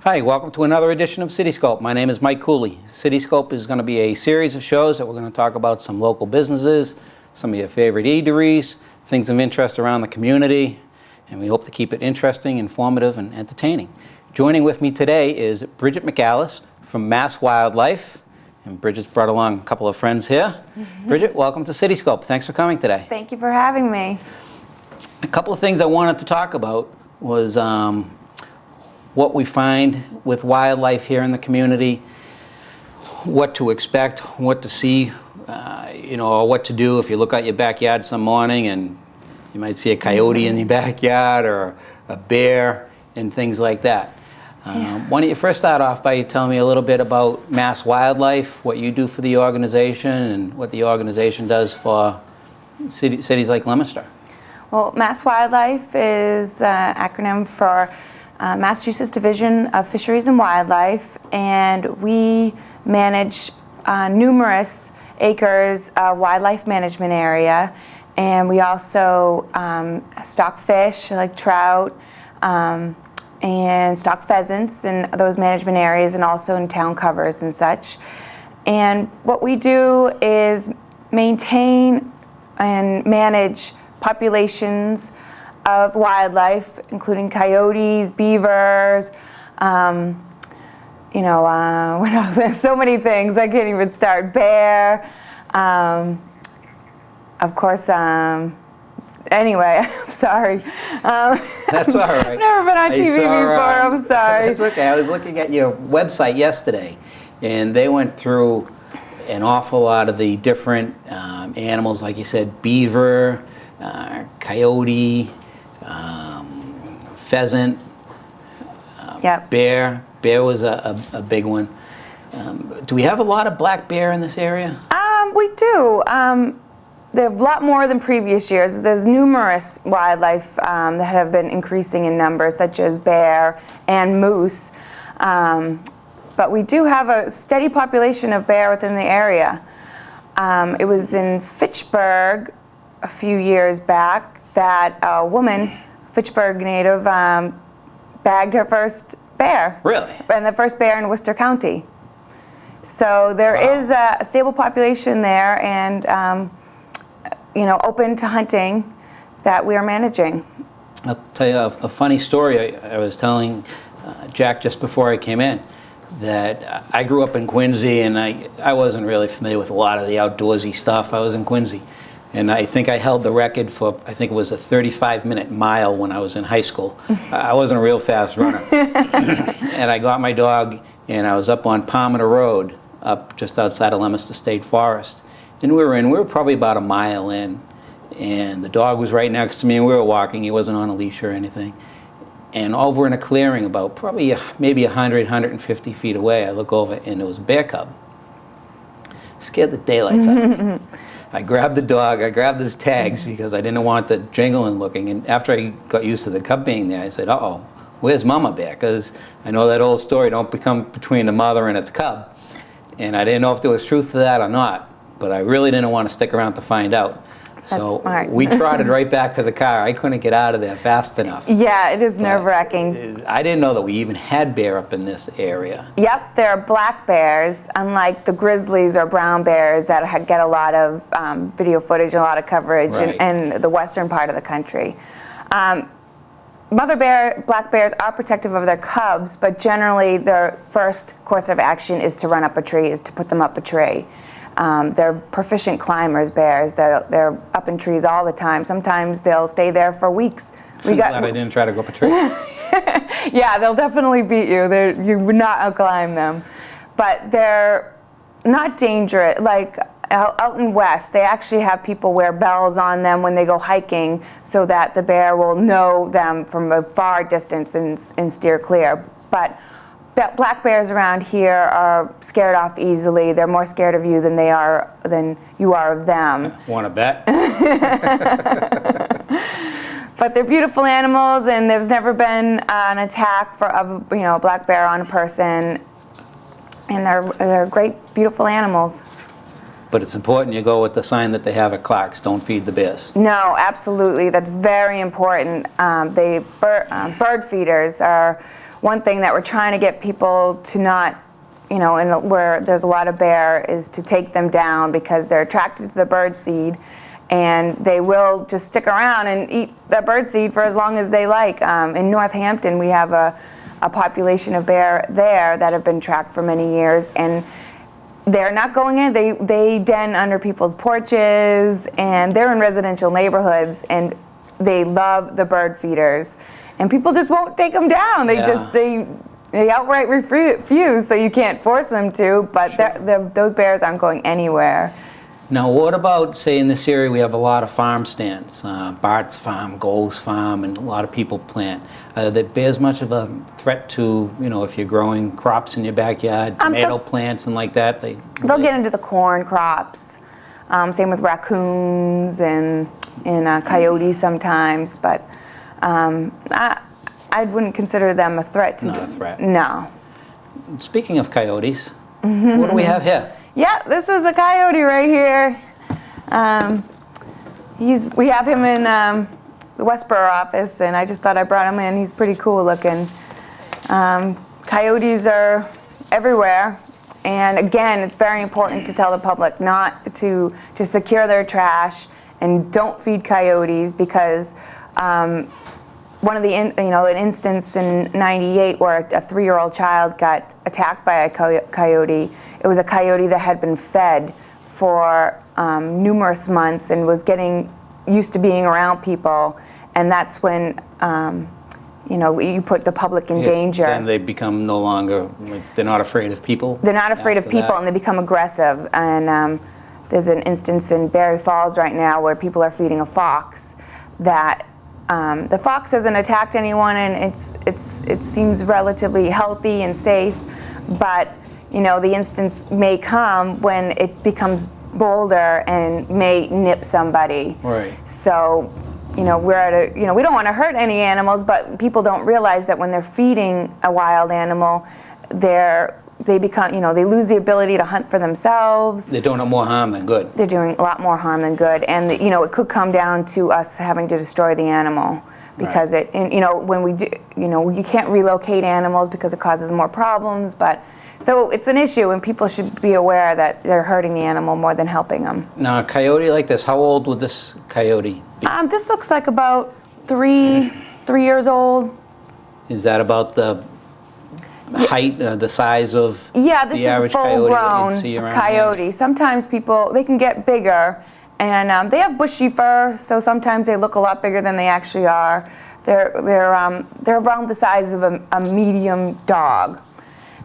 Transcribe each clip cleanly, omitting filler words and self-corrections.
Hi, welcome to another edition of Cityscope. My name is Mike Cooley. Cityscope is going to be a series of shows that we're going to talk about some local businesses, some of your favorite eateries, things of interest around the community, and we hope to keep it interesting, informative, and entertaining. Joining with me today is Bridgett McAlice from Mass Wildlife, and Bridget's brought along a couple of friends here. Bridgett, welcome to Cityscope. Thanks for coming today. Thank you for having me. A couple of things I wanted to talk about was what we find with wildlife here in the community, what to expect, what to see, or what to do if you look out your backyard some morning and you might see a coyote in your backyard or a bear and things like that. Why don't you first start off by telling me a little bit about Mass Wildlife, what you do for the organization and what the organization does for cities like Leominster. Well, Mass Wildlife is an acronym for Massachusetts Division of Fisheries and Wildlife, and we manage numerous acres of wildlife management area, and we also stock fish like trout and stock pheasants in those management areas and also in town covers and such. And what we do is maintain and manage populations of wildlife, including coyotes, beavers, what else? There's so many things, I can't even start. Bear, of course, anyway, I'm sorry. That's all right. Never been on TV before, I'm sorry. That's okay. I was looking at your website yesterday, and they went through an awful lot of the different animals, like you said, beaver, coyote, pheasant, Yep. bear. Bear was a big one. Do we have a lot of black bear in this area? We do. There are a lot more than previous years. There's numerous wildlife that have been increasing in numbers, such as bear and moose. But we do have a steady population of bear within the area. It was in Fitchburg a few years back that a woman, Fitchburg native, bagged her first bear. Really? And the first bear in Worcester County. So there is a stable population there and, open to hunting that we are managing. I'll tell you a funny story. I was telling Jack just before I came in that I grew up in Quincy, and I wasn't really familiar with a lot of the outdoorsy stuff. I was in Quincy. And I think I held the record for, I think it was a 35-minute mile when I was in high school. I wasn't a real fast runner. And I got my dog, and I was up on Palmer Road, up just outside of Leominster State Forest. And we were probably about a mile in, and the dog was right next to me, and we were walking. He wasn't on a leash or anything. And over in a clearing about probably maybe 100, 150 feet away, I look over, and it was a bear cub. Scared the daylights out of me. I grabbed the dog, I grabbed his tags because I didn't want the jingling looking, and after I got used to the cub being there, I said, uh-oh, where's Mama Bear? Because I know that old story, don't become between the mother and its cub. And I didn't know if there was truth to that or not, but I really didn't want to stick around to find out. That's so smart. We trotted right back to the car. I couldn't get out of there fast enough. Yeah, it is nerve-wracking. I didn't know that we even had bear up in this area. Yep, there are black bears, unlike the grizzlies or brown bears that get a lot of video footage and a lot of coverage Right. in the western part of the country. Mother bear, black bears are protective of their cubs, but generally their first course of action is to run up a tree, is to put them up a tree. They're proficient climbers, bears. They're up in trees all the time. Sometimes they'll stay there for weeks. I'm glad I didn't try to go up a tree. Yeah, they'll definitely beat you. You would not outclimb them. but they're not dangerous. Like out in West, they actually have people wear bells on them when they go hiking so that the bear will know them from a far distance and steer clear. But black bears around here are scared off easily. They're more scared of you than you are of them. Want to bet? But they're beautiful animals, and there's never been an attack of a black bear on a person. And they're great, beautiful animals. But it's important you go with the sign that they have at Clark's, don't feed the bears. No, absolutely. That's very important. Bird feeders are one thing that we're trying to get people to not, where there's a lot of bear, is to take them down because they're attracted to the bird seed, and they will just stick around and eat the bird seed for as long as they like. In Northampton, we have a population of bear there that have been tracked for many years, and they're not going in. They den under people's porches, and they're in residential neighborhoods, and they love the bird feeders, and people just won't take them down. They outright refuse, so you can't force them to. But Sure. those bears aren't going anywhere. Now, what about, say, in this area we have a lot of farm stands, Bart's Farm, Gold's Farm, and a lot of people plant. Are the bears much of a threat to, if you're growing crops in your backyard, tomato plants and like that? They'll get into the corn crops. Same with raccoons and coyotes sometimes, but I wouldn't consider them a threat to Not a threat. No. Speaking of coyotes, what do we have here? Yeah, this is a coyote right here. We have him in the Westboro office, and I just thought I brought him in. He's pretty cool looking. Coyotes are everywhere, and again, it's very important to tell the public not to secure their trash and don't feed coyotes, because one of an instance in '98 where a 3-year-old child got attacked by a coyote. It was a coyote that had been fed for numerous months and was getting used to being around people, and that's when you put the public in danger. Then they become no longer, they're not afraid of people. They're not afraid of people, and they become aggressive. And there's an instance in Berry Falls right now where people are feeding a fox that the fox hasn't attacked anyone, and it seems relatively healthy and safe, but the instance may come when it becomes bolder and may nip somebody. Right. So we're at we don't want to hurt any animals, but people don't realize that when they're feeding a wild animal, they become, they lose the ability to hunt for themselves. They're doing more harm than good. They're doing a lot more harm than good, and it could come down to us having to destroy the animal, because Right. when we do, you can't relocate animals because it causes more problems. But so it's an issue, and people should be aware that they're hurting the animal more than helping them. Now, a coyote like this, how old would this coyote be? This looks like about 3 years old. Is that about the height, the size of This the is a average coyote that full-grown you'd see around coyote. here? Sometimes they can get bigger, and they have bushy fur, so sometimes they look a lot bigger than they actually are. They're around the size of a medium dog,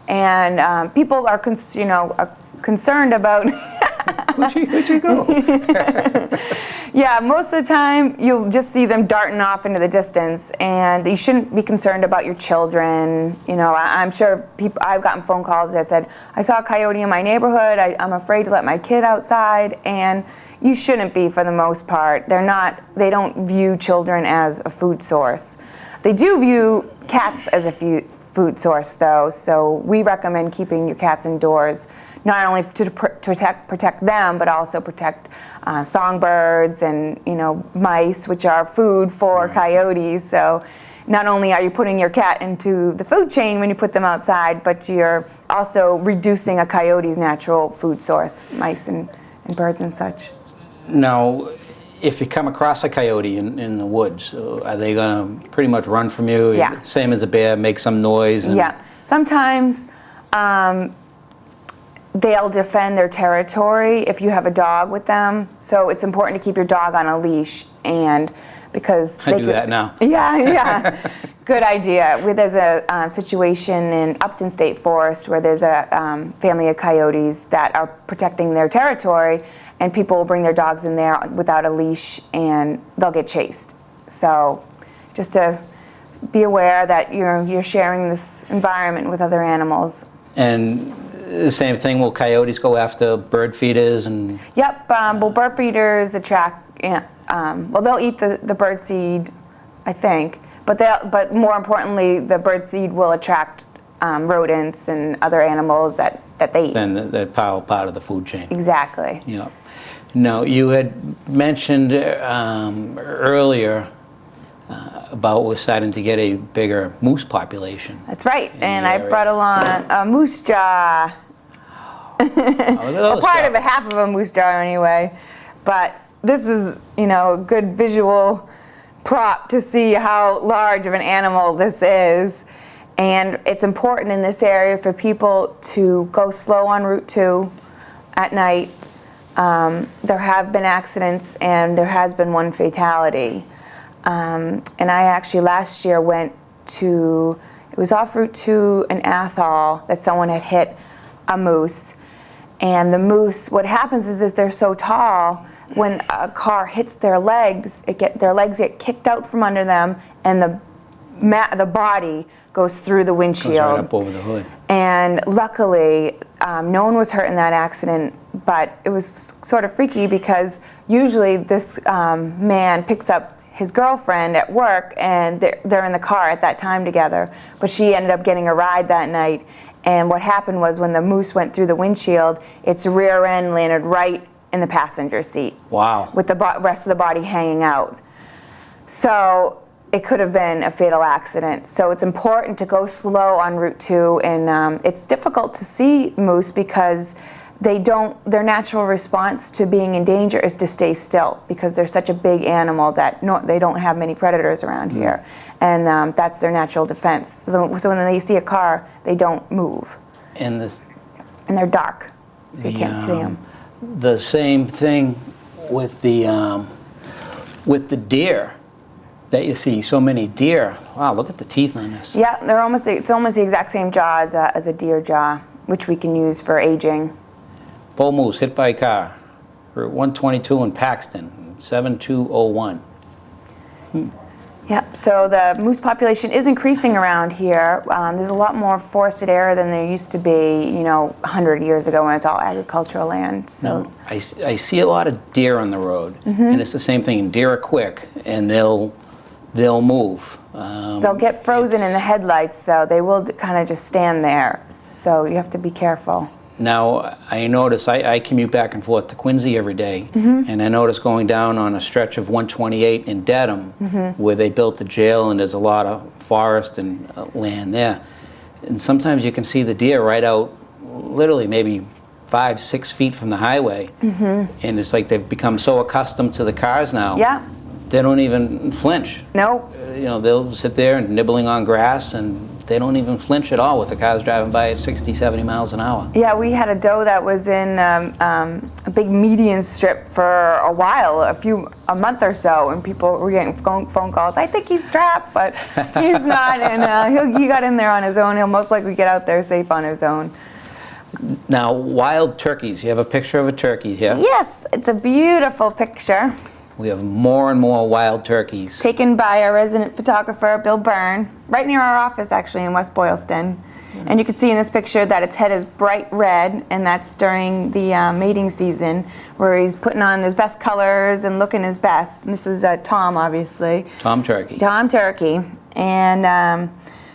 and people are concerned about. Where'd you go? Yeah, most of the time you'll just see them darting off into the distance, and you shouldn't be concerned about your children. I'm sure I've gotten phone calls that said, I saw a coyote in my neighborhood, I'm afraid to let my kid outside, and you shouldn't be for the most part. They don't view children as a food source. They do view cats as a food source though, so we recommend keeping your cats indoors, not only to protect them, but also protect songbirds and mice, which are food for coyotes. So not only are you putting your cat into the food chain when you put them outside, but you're also reducing a coyote's natural food source, mice and birds and such. Now, if you come across a coyote in the woods, are they going to pretty much run from you? Yeah. Same as a bear, make some noise? Yeah. Sometimes they'll defend their territory if you have a dog with them. So it's important to keep your dog on a leash and because I do that now. Yeah, yeah. Good idea. There's a situation in Upton State Forest where there's a family of coyotes that are protecting their territory, and people will bring their dogs in there without a leash and they'll get chased. So just to be aware that you're sharing this environment with other animals. And the same thing, will coyotes go after bird feeders? And Yep, well, bird feeders attract, well, they'll eat the bird seed, I think, but more importantly, the bird seed will attract rodents and other animals that they eat. then that part of the food chain. Exactly. Yeah. Now, you had mentioned earlier about we're starting to get a bigger moose population. That's right, and the I area. brought along a moose jaw. Oh, look at those Part of guys. half of a moose jaw anyway, but this is, a good visual prop to see how large of an animal this is. And it's important in this area for people to go slow on Route 2 at night. There have been accidents and there has been one fatality. And I actually last year went to, it was off Route 2 in Athol that someone had hit a moose. And the moose, what happens is they're so tall, when a car hits their legs, their legs get kicked out from under them, and the body goes through the windshield. Goes right up over the hood. And luckily, no one was hurt in that accident, but it was sort of freaky because usually this man picks up his girlfriend at work and they're in the car at that time together, but she ended up getting a ride that night. And what happened was when the moose went through the windshield, its rear end landed right in the passenger seat. Wow. With the rest of the body hanging out. So it could have been a fatal accident. So it's important to go slow on Route 2, and it's difficult to see moose because their natural response to being in danger is to stay still because they're such a big animal that they don't have many predators around here. And that's their natural defense. So when they see a car, they don't move. And they're dark, so you can't see them. The same thing with the deer that you see. So many deer. Wow, look at the teeth on this. Yeah, it's almost the exact same jaw as a deer jaw, which we can use for aging. Bull moose hit by car. Route 122 in Paxton, 7201. Yep, so the moose population is increasing around here. There's a lot more forested area than there used to be, 100 years ago when it's all agricultural land. So Now, I see a lot of deer on the road, and it's the same thing. Deer are quick, and they'll move. they'll get frozen in the headlights, though. They will kind of just stand there, so you have to be careful. Now, I notice, I commute back and forth to Quincy every day, and I notice going down on a stretch of 128 in Dedham, where they built the jail, and there's a lot of forest and land there. And sometimes you can see the deer right out, literally maybe 5-6 feet from the highway, and it's like they've become so accustomed to the cars now, Yeah. they don't even flinch. Nope. They'll sit there and nibbling on grass, and they don't even flinch at all with the cars driving by at 60, 70 miles an hour. Yeah, we had a doe that was in a big median strip for a while, a month or so, and people were getting phone calls. I think he's trapped, but he's not, and he got in there on his own. He'll most likely get out there safe on his own. Now, wild turkeys. You have a picture of a turkey here. Yes, it's a beautiful picture. We have more and more wild turkeys. Taken by our resident photographer, Bill Byrne, right near our office actually in West Boylston. And you can see in this picture that its head is bright red, and that's during the mating season where he's putting on his best colors and looking his best. And this is Tom, obviously. Tom turkey. Tom turkey. And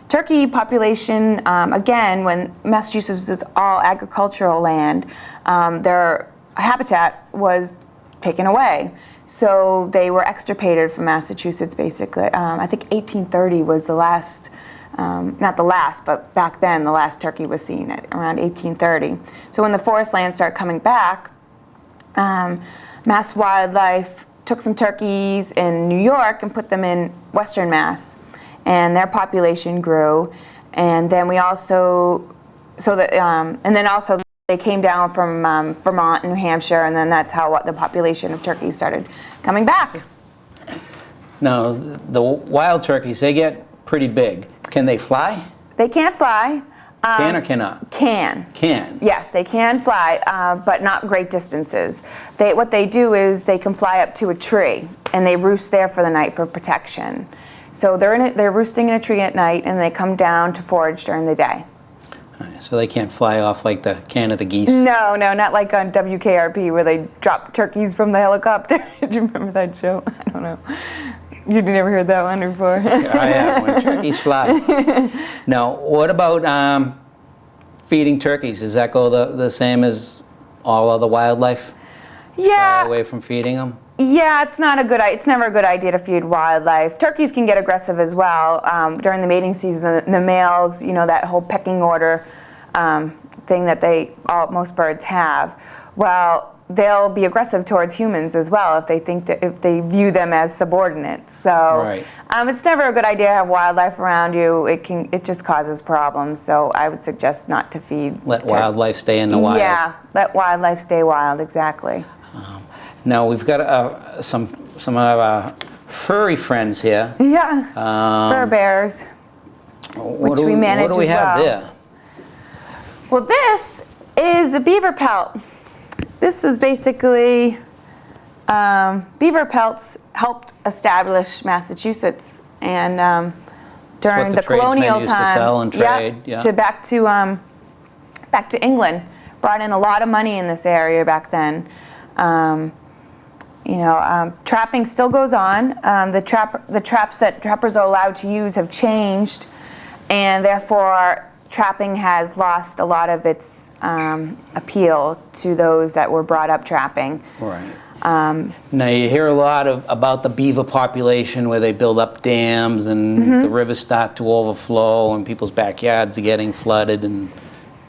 turkey population, again, when Massachusetts was all agricultural land, their habitat was taken away. So they were extirpated from Massachusetts, basically. I think 1830 was the last, not the last, but back then the last turkey was seen at around 1830. So when the forest lands started coming back, Mass Wildlife took some turkeys in New York and put them in Western Mass, and their population grew. And then we also, and then also they came down from Vermont and New Hampshire, and then that's how the population of turkeys started coming back. Now, the wild turkeys, they get pretty big. Can they fly? They can't fly. Can or cannot? Can. Can. Yes, they can fly, but not great distances. What they do is they can fly up to a tree, and they roost there for the night for protection. So they're roosting in a tree at night, and they come down to forage during the day. So they can't fly off like the Canada geese? No, not like on WKRP where they drop turkeys from the helicopter. Do you remember that show? I don't know. You never heard that one before? I have, when turkeys fly. Now, what about feeding turkeys? Does that go the same as all other wildlife? Yeah. Shy away from feeding them? Yeah, it's never a good idea to feed wildlife. Turkeys can get aggressive as well. During the mating season, the males, that whole pecking order thing that most birds have, well, they'll be aggressive towards humans as well if they view them as subordinates. So right. It's never a good idea to have wildlife around you. It just causes problems. So I would suggest not to feed. Let wildlife stay in the wild. Yeah, let wildlife stay wild. Exactly. Now we've got some of our furry friends here. Yeah, fur bears, which we manage as well. What do we have there? Well, this is a beaver pelt. This was basically, beaver pelts helped establish Massachusetts, and during the colonial time, used to sell and trade. To back to England, brought in a lot of money in this area back then. Trapping still goes on. The traps that trappers are allowed to use have changed, and therefore trapping has lost a lot of its appeal to those that were brought up trapping. Right. Now you hear a lot about the beaver population where they build up dams and the rivers start to overflow and people's backyards are getting flooded and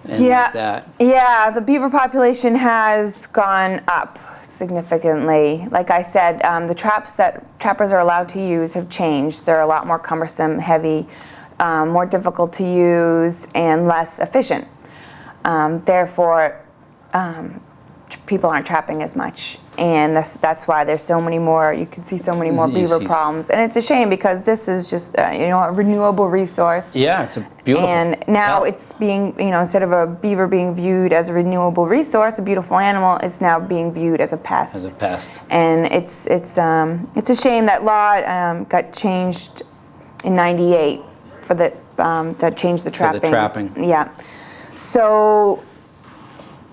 like that. Yeah, the beaver population has gone up significantly. Like I said, the traps that trappers are allowed to use have changed. They're a lot more cumbersome, heavy, more difficult to use, and less efficient. Therefore, people aren't trapping as much, and that's why there's so many more. You can see so many more beaver problems, and it's a shame because this is just a renewable resource. Yeah, it's beautiful. And now it's being instead of a beaver being viewed as a renewable resource, a beautiful animal, it's now being viewed as a pest. As a pest. And it's a shame that law got changed in '98 for that changed the trapping. For the trapping. Yeah. So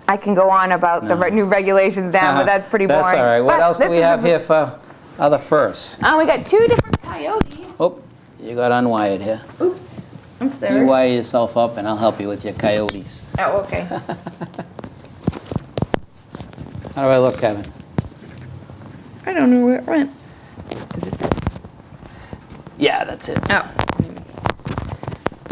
I can go on about the new regulations now, but that's pretty boring. That's all right. What else do we have here for other furs? We got two different coyotes. Oh, you got unwired here. Oops. I'm sorry. You wire yourself up and I'll help you with your coyotes. Oh, okay. How do I look, Kevin? I don't know where it went. Is this it? Yeah, that's it. Oh.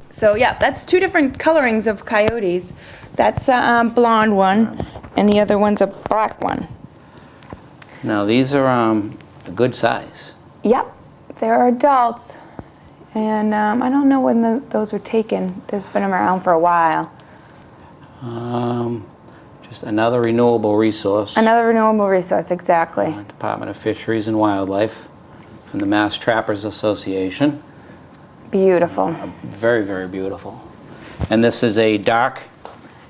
So yeah, that's two different colorings of coyotes. That's a blonde one, and the other one's a black one. Now these are a good size. Yep, they're adults, and I don't know when those were taken. There's been them around for a while. Just another renewable resource. Another renewable resource, exactly. Department of Fisheries and Wildlife from the Mass Trappers Association. Beautiful. Very, very beautiful. And this is a dark.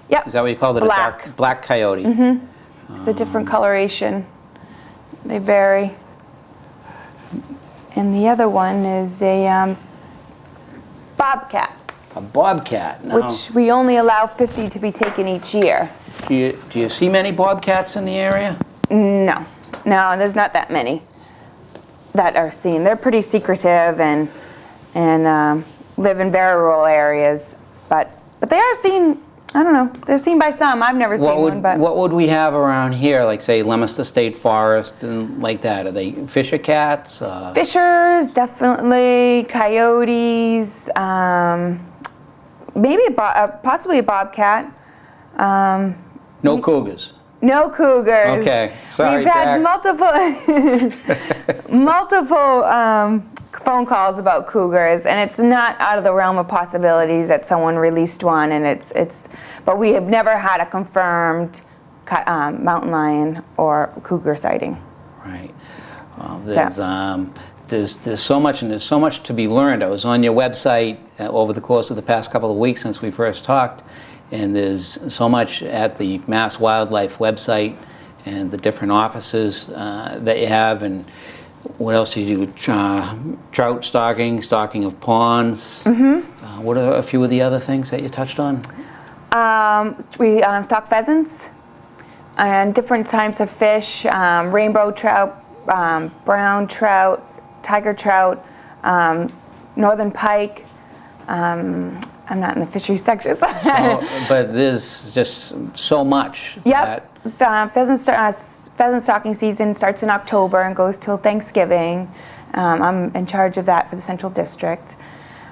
Yep. Is that what you called it? Black. A black coyote. Mm-hmm. It's a different coloration. They vary. And the other one is a bobcat. A bobcat. Now, Which we only allow 50 to be taken each year. Do you see many bobcats in the area? No, there's not that many that are seen. They're pretty secretive and live in very rural areas, but they are seen. I don't know. They're seen by some. I've never seen one, but what would we have around here? Like say Leominster State Forest and like that. Are they fisher cats? Fishers, definitely. Coyotes. Maybe possibly a bobcat. No cougars. No cougars. Okay, sorry, We've had Jack. multiple phone calls about cougars, and it's not out of the realm of possibilities that someone released one, and but we have never had a confirmed mountain lion or cougar sighting. Right. Well, there's there's so much, and there's so much to be learned. I was on your website over the course of the past couple of weeks since we first talked, and there's so much at the Mass Wildlife website and the different offices that you have. And what else do you do? Trout stocking of ponds. What are a few of the other things that you touched on? We stock pheasants and different types of fish, rainbow trout, brown trout, tiger trout, northern pike. I'm not in the fisheries section. But there's just so much. Yep. Pheasant stocking season starts in October and goes till Thanksgiving. I'm in charge of that for the Central District.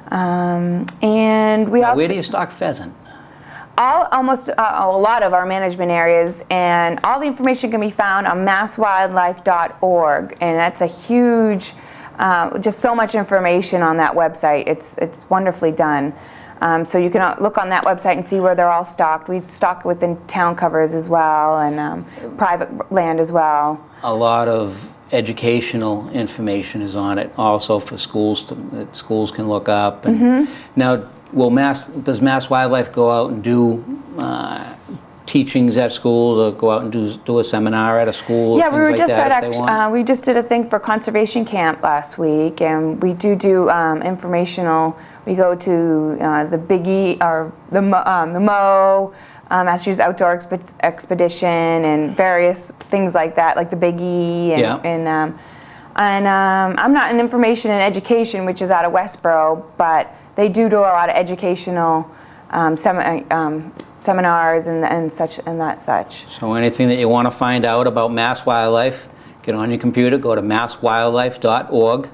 And we also... Where do you stock pheasant? Almost a lot of our management areas, and all the information can be found on masswildlife.org, and that's a huge, just so much information on that website. It's wonderfully done. So you can look on that website and see where they're all stocked. We stock within town covers as well, and private land as well. A lot of educational information is on it, also for schools that schools can look up. And now, does Mass Wildlife go out and do teachings at schools, or go out and do a seminar at a school? Yeah, we were like just that we just did a thing for conservation camp last week, and we do informational. We go to the Big E, or the Mo, Massachusetts Outdoor Expedition, and various things like that, like the Big E, and I'm not in information and education, which is out of Westboro, but they do a lot of educational seminars and such. So anything that you want to find out about Mass Wildlife, get on your computer, go to masswildlife.org,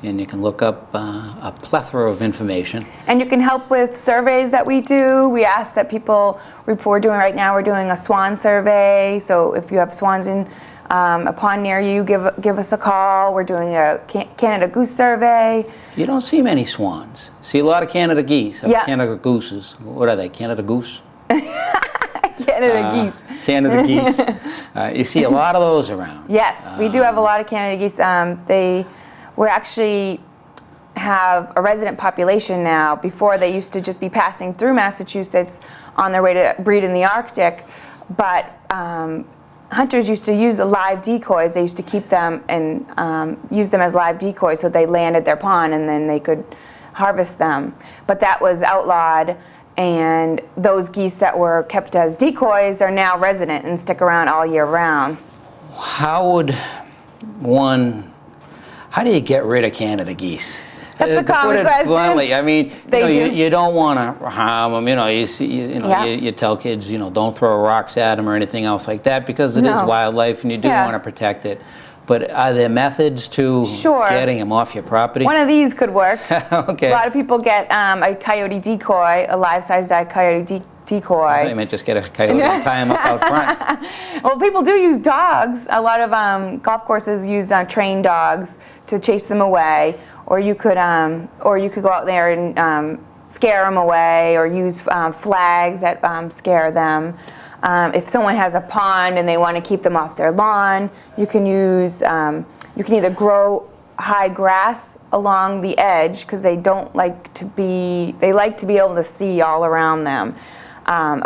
and you can look up a plethora of information. And you can help with surveys that we do. We ask that people report. We're doing a swan survey. So if you have swans in a pond near you, give us a call. We're doing a Canada goose survey. You don't see many swans. See a lot of Canada geese. Yeah. Canada gooses. What are they? Canada goose? Canada geese. Canada geese. You see a lot of those around. Yes, we do have a lot of Canada geese. We actually have a resident population now. Before, they used to just be passing through Massachusetts on their way to breed in the Arctic, but hunters used to use the live decoys. They used to keep them and use them as live decoys, so they land at their pond and then they could harvest them. But that was outlawed, and those geese that were kept as decoys are now resident and stick around all year round. How do you get rid of Canada geese? That's a common question. Bluntly, I mean, you don't want to harm them. You tell kids, don't throw rocks at them or anything else like that, because it is wildlife and you do want to protect it. But are there methods to getting them off your property? One of these could work. Okay. A lot of people get a coyote decoy, a live-sized coyote decoy. They might just get a coyote and tie them up out front. Well, people do use dogs. A lot of golf courses use trained dogs to chase them away, or you could go out there and scare them away, or use flags that scare them. If someone has a pond and they want to keep them off their lawn, you can either grow high grass along the edge, because they like to be able to see all around them. A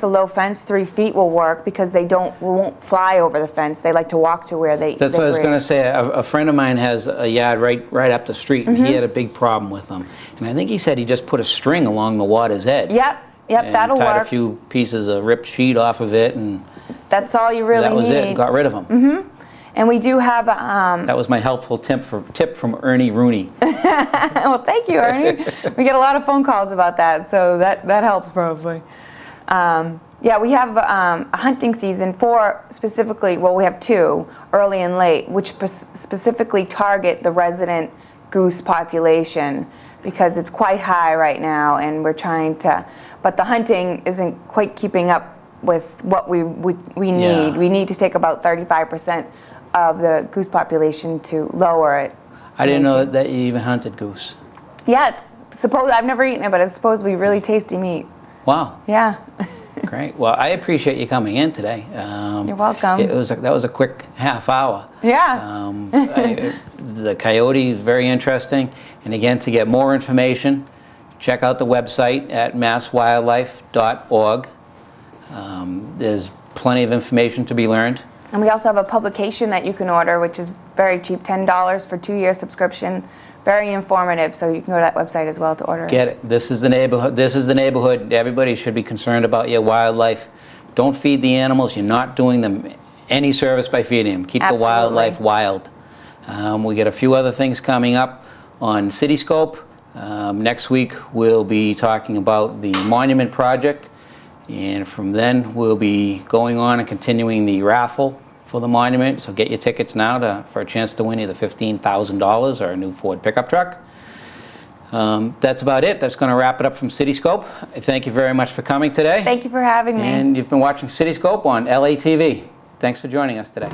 low fence, 3 feet will work, because they won't fly over the fence. They like to walk to where they. That's what I was going to say. A friend of mine has a yard right up the street, and he had a big problem with them. And I think he said he just put a string along the water's edge. Yep, that'll work. Tied a few pieces of ripped sheet off of it, and that's all you really need. That was it. Got rid of them. And we do have that was my helpful tip from Ernie Rooney. Well, thank you, Ernie. We get a lot of phone calls about that, so that helps probably. We have a hunting season we have 2, early and late, which specifically target the resident goose population, because it's quite high right now, and we're trying to, but the hunting isn't quite keeping up with what we need. Yeah. We need to take about 35% of the goose population to lower it. I didn't know that you even hunted goose. Yeah, I've never eaten it, but it's supposed to be really tasty meat. Wow. Yeah. Great. Well, I appreciate you coming in today. You're welcome. That was a quick half hour. Yeah. the coyote is very interesting. And again, to get more information, check out the website at masswildlife.org. There's plenty of information to be learned. And we also have a publication that you can order, which is very cheap, $10 for 2-year subscription. Very informative, so you can go to that website as well to order it. Get it. This is the neighborhood. This is the neighborhood. Everybody should be concerned about your wildlife. Don't feed the animals. You're not doing them any service by feeding them. Keep the wildlife wild. We got a few other things coming up on Cityscope. Next week we'll be talking about the monument project, and from then we'll be going on and continuing the raffle for the monument. So get your tickets now for a chance to win either $15,000 or a new Ford pickup truck. That's about it. That's going to wrap it up from Cityscope. Thank you very much for coming today. Thank you for having me. And you've been watching Cityscope on LATV. Thanks for joining us today.